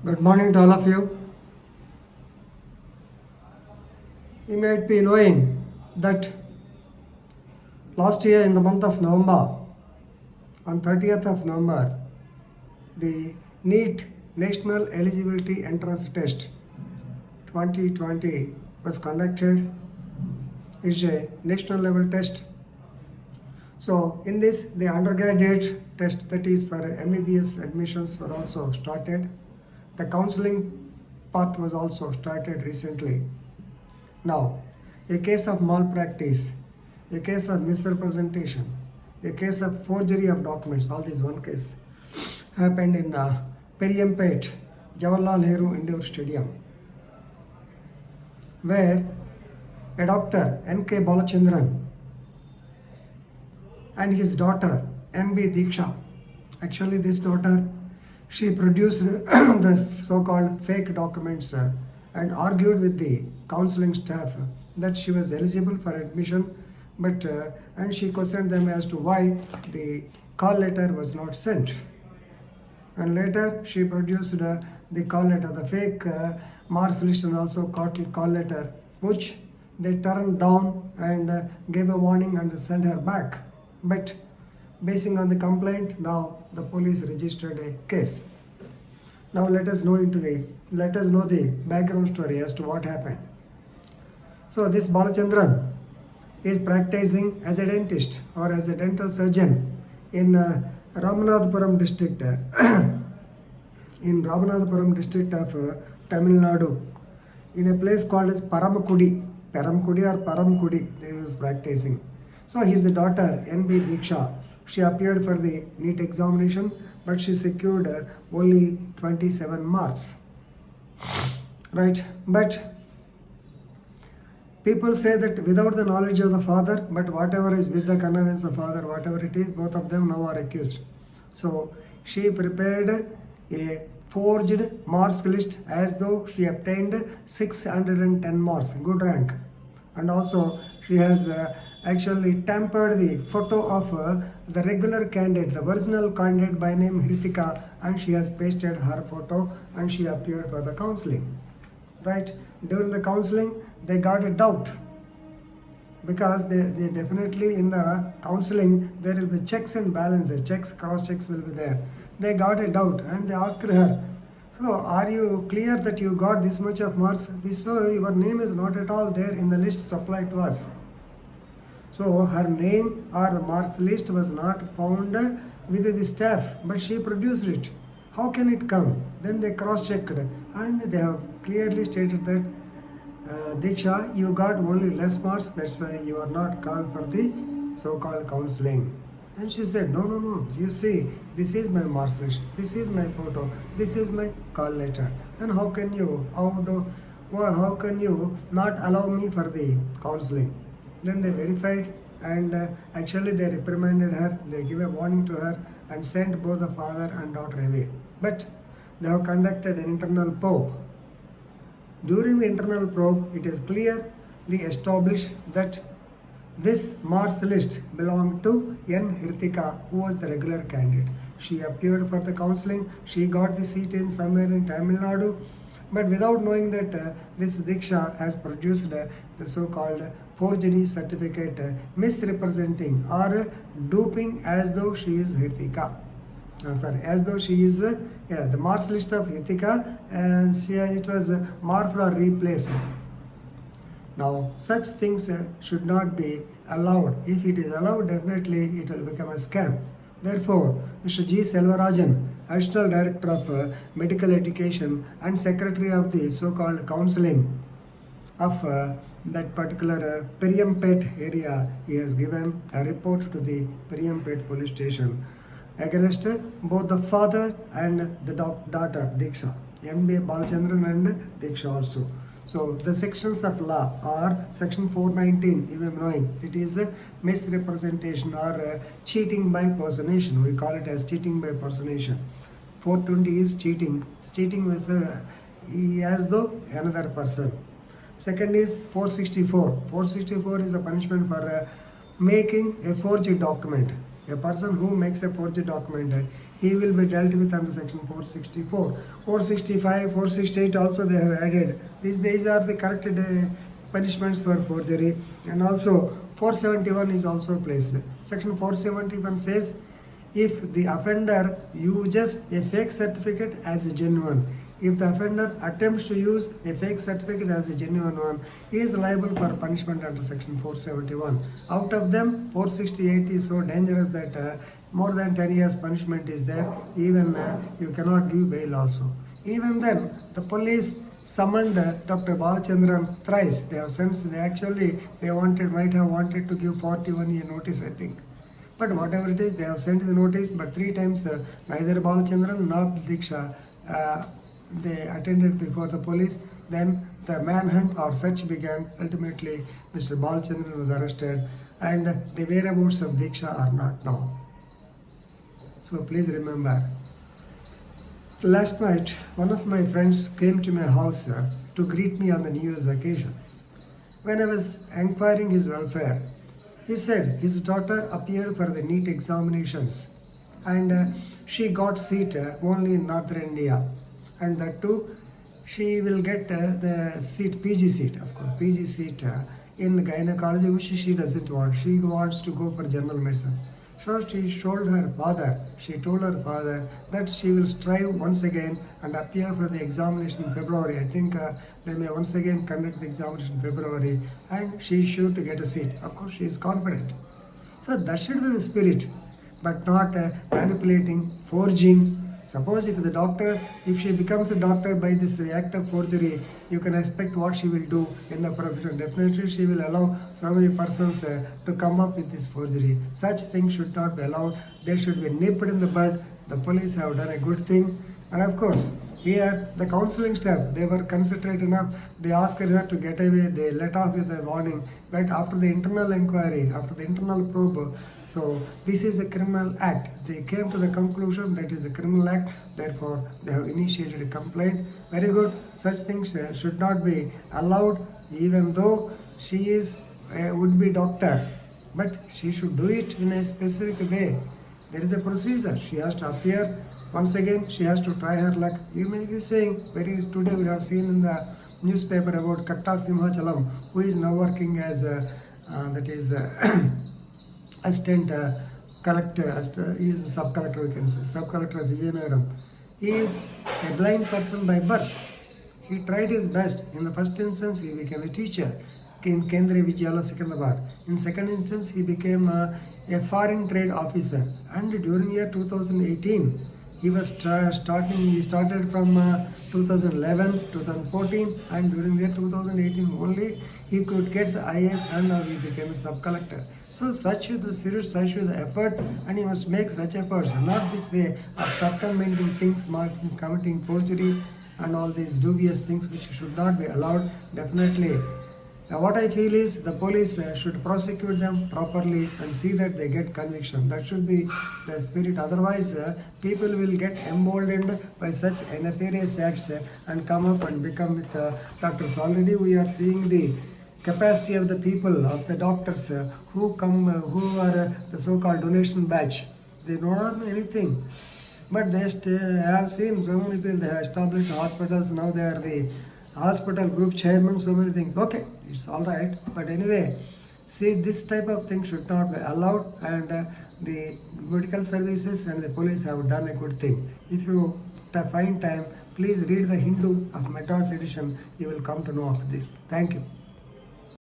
Good morning to all of you. You might be knowing that last year in the month of November, on 30th of November, the NEET National Eligibility Entrance Test 2020 was conducted. It's a national level test. So in this, the undergraduate test, that is for MBBS admissions, were also started. The counseling part was also started recently. Now, a case of malpractice, a case of misrepresentation, a case of forgery of documents, all this one case happened in Periyampet, Jawaharlal Nehru Indoor Stadium, where a doctor, N.K. Balachandran, and his daughter, M.B. Diksha. Actually, this daughter, she produced the so-called fake documents and argued with the counseling staff that she was eligible for admission, but and she questioned them as to why the call letter was not sent. And later, she produced the call letter, the fake marks list, and also call letter, which they turned down and gave a warning and sent her back. But basing on the complaint, now the police registered a case. Now let us know the background story as to what happened. So this Balachandran is practicing as a dentist or as a dental surgeon in Ramanathapuram district, in Ramanathapuram district of Tamil Nadu, in a place called as Paramakudi or Paramkudi. They was practicing. So his daughter N.B. Diksha, she appeared for the NEET examination, but she secured only 27 marks. Right? But people say that without the knowledge of the father, but whatever is with the connivance of father, whatever it is, both of them now are accused. So she prepared a forged marks list as though she obtained 610 marks, good rank. And also she has actually tampered the photo of the regular candidate, the original candidate by name Hritika, and she has pasted her photo and she appeared for the counseling. Right? During the counseling, they got a doubt because they definitely in the counseling there will be checks and balances, cross checks will be there. They got a doubt and they asked her, so are you clear that you got this much of marks? This way your name is not at all there in the list supplied to us. So her name or marks list was not found with the staff, but she produced it. How can it come? Then they cross-checked and they have clearly stated that Diksha, you got only less marks, that's why you are not called for the so-called counseling. And she said, no, you see, this is my marks list, this is my photo, this is my call letter. And how can you not allow me for the counseling? Then they verified and actually they reprimanded her, they gave a warning to her and sent both the father and daughter away. But they have conducted an internal probe. During the internal probe, it is clearly established that this marks list belonged to N. Hritika, who was the regular candidate. She appeared for the counseling, she got the seat in somewhere in Tamil Nadu, but without knowing that this Diksha has produced the so-called forgery certificate, misrepresenting or duping as though she is Hritika. As though she is the marks list of Hritika, and it was morphed or replaced. Now, such things should not be allowed. If it is allowed, definitely it will become a scam. Therefore, Mr. G. Selvarajan, Additional Director of Medical Education and Secretary of the so-called Counseling of that particular Periyampet area, he has given a report to the Periyampet police station against both the father and the daughter, Diksha, M.B. Balachandran and Diksha also. So the sections of law are section 419, you may knowing, it is misrepresentation or cheating by personation. We call it as cheating by personation. 420 is cheating with as though another person. Second is 464. 464 is a punishment for making a forged document. A person who makes a forged document, he will be dealt with under section 464. 465, 468 also they have added. These are the corrected punishments for forgery, and also 471 is also placed. Section 471 says if the offender uses a fake certificate as a genuine, if the offender attempts to use a fake certificate as a genuine one, he is liable for punishment under section 471. Out of them, 468 is so dangerous that more than 10 years punishment is there. Even you cannot give bail also. Even then, the police summoned Dr. Balachandran thrice. They have sent. They might have wanted to give 41-year notice, I think. But whatever it is, they have sent the notice. But 3 times neither Balachandran nor Diksha they attended before the police. Then the manhunt or search began. Ultimately, Mr. Balachandran was arrested, and the whereabouts of Diksha are not known. So please remember. Last night, one of my friends came to my house to greet me on the New Year's occasion. When I was inquiring his welfare, he said his daughter appeared for the NEET examinations, and she got seat only in Northern India. And that too, she will get the seat, PG seat, of course, PG seat in gynecology, which she doesn't want. She wants to go for general medicine. So she told her father that she will strive once again and appear for the examination in February. I think they may once again conduct the examination in February, and she is sure to get a seat. Of course, she is confident. So that should be the spirit, but not manipulating, forging. Suppose if she becomes a doctor by this act of forgery, you can expect what she will do in the profession. Definitely she will allow so many persons to come up with this forgery. Such things should not be allowed. They should be nipped in the bud. The police have done a good thing. And of course, here the counseling staff, they were considerate enough. They asked her to get away. They let off with a warning. But after the internal inquiry, after the internal probe, so this is a criminal act. They came to the conclusion that it is a criminal act. Therefore, they have initiated a complaint. Very good. Such things should not be allowed, even though she is a would-be doctor. But she should do it in a specific way. There is a procedure. She has to appear. Once again, she has to try her luck. You may be saying, today we have seen in the newspaper about Katta Simhachalam, who is now working as assistant collector, he is a sub-collector, we can say, sub-collector of Vijayanagaram. He is a blind person by birth. He tried his best. In the first instance, he became a teacher in Kendriya Vidyalaya, Secunderabad. In second instance, he became a foreign trade officer. And during year 2018, he started from 2011, 2014, and during the year 2018 only, he could get the IAS, and now he became a sub-collector. So such is the spirit, such is the effort, and he must make such efforts, not this way of circumventing things, committing forgery and all these dubious things which should not be allowed. Definitely. What I feel is the police should prosecute them properly and see that they get conviction. That should be the spirit. Otherwise, people will get emboldened by such nefarious acts and come up and become with doctors. Already we are seeing the capacity of the people, of the doctors who are the so-called donation batch. They do not know anything. But they have seen so many people, they have established hospitals, now they are the hospital group chairman, so many things. Okay, it's all right. But anyway, see, this type of thing should not be allowed, and the medical services and the police have done a good thing. If you find time, please read the Hindu of Madras edition. You will come to know of this. Thank you.